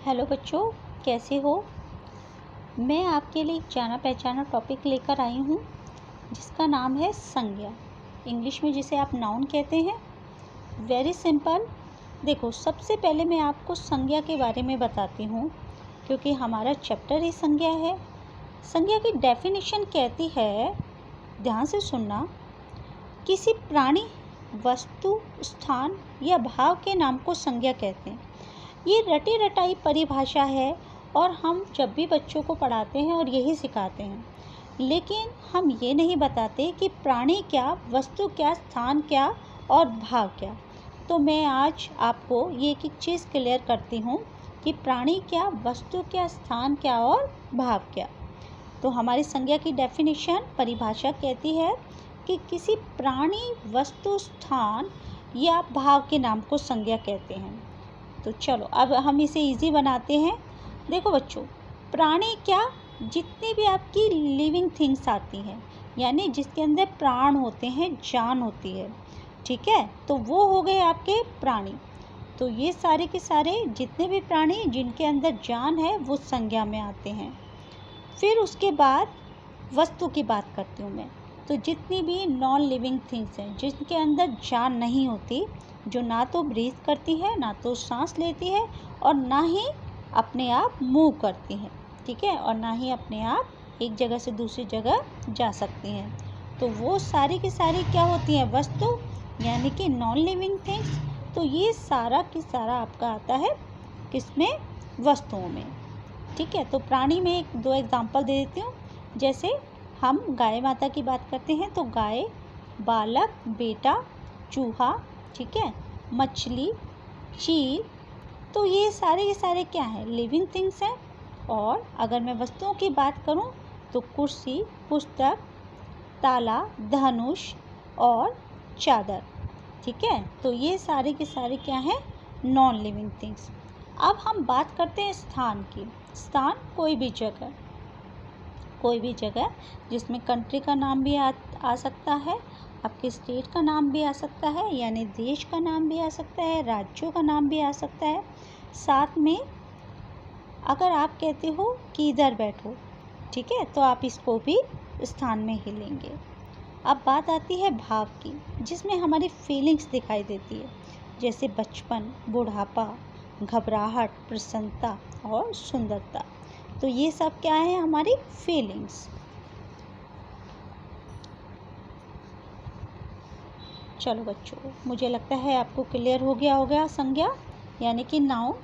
Hello बच्चों, कैसे हो। मैं आपके लिए एक जाना पहचाना टॉपिक लेकर आई हूँ जिसका नाम है संज्ञा। इंग्लिश में जिसे आप नाउन कहते हैं। Very simple. देखो, सबसे पहले मैं आपको संज्ञा के बारे में बताती हूँ क्योंकि हमारा चैप्टर ही संज्ञा है। संज्ञा की डेफिनेशन कहती है, ध्यान से सुनना, किसी प्राणी, वस्तु, स्थान या भाव के नाम को संज्ञा कहते हैं। ये रटी रटाई परिभाषा है और हम जब भी बच्चों को पढ़ाते हैं और यही सिखाते हैं, लेकिन हम ये नहीं बताते कि प्राणी क्या, वस्तु क्या, स्थान क्या और भाव क्या। तो मैं आज आपको ये एक चीज़ क्लियर करती हूँ कि प्राणी क्या, वस्तु क्या, स्थान क्या और भाव क्या। तो हमारी संज्ञा की डेफिनेशन, परिभाषा कहती है कि किसी प्राणी, वस्तु, स्थान या भाव के नाम को संज्ञा कहते हैं। तो चलो अब हम इसे इजी बनाते हैं। देखो बच्चों, प्राणी क्या, जितनी भी आपकी लिविंग थिंग्स आती हैं, यानी जिसके अंदर प्राण होते हैं, जान होती है, ठीक है, तो वो हो गए आपके प्राणी। तो ये सारे के सारे जितने भी प्राणी जिनके अंदर जान है वो संज्ञा में आते हैं। फिर उसके बाद वस्तु की बात करती हूँ मैं। तो जितनी भी नॉन लिविंग थिंग्स हैं जिनके अंदर जान नहीं होती, जो ना तो ब्रीथ करती है, ना तो सांस लेती है और ना ही अपने आप मूव करती हैं, ठीक है, और ना ही अपने आप एक जगह से दूसरी जगह जा सकती हैं, तो वो सारी की सारी क्या होती हैं, वस्तु, यानी कि नॉन लिविंग थिंग्स। तो ये सारा की सारा आपका आता है किसमें, वस्तुओं में, ठीक है। तो प्राणी में एक दो एग्जांपल दे देती हूँ। जैसे हम गाय माता की बात करते हैं तो गाय, बालक, बेटा, चूहा, ठीक है, मछली, चील, तो ये सारे के सारे क्या हैं, लिविंग थिंग्स हैं। और अगर मैं वस्तुओं की बात करूं तो कुर्सी, पुस्तक, ताला, धनुष और चादर, ठीक है। तो ये सारे के सारे क्या हैं, नॉन लिविंग थिंग्स। अब हम बात करते हैं स्थान की। स्थान कोई भी जगह जिसमें कंट्री का नाम भी आ सकता है, आपके स्टेट का नाम भी आ सकता है, यानी देश का नाम भी आ सकता है, राज्यों का नाम भी आ सकता है। साथ में अगर आप कहते हो कि इधर बैठो, ठीक है, तो आप इसको भी स्थान में ही लेंगे। अब बात आती है भाव की, जिसमें हमारी फीलिंग्स दिखाई देती है, जैसे बचपन, बुढ़ापा, घबराहट, प्रसन्नता और सुंदरता। तो ये सब क्या है, हमारी फीलिंग्स। चलो बच्चों, मुझे लगता है आपको क्लियर हो गया होगा संज्ञा यानी कि नाउन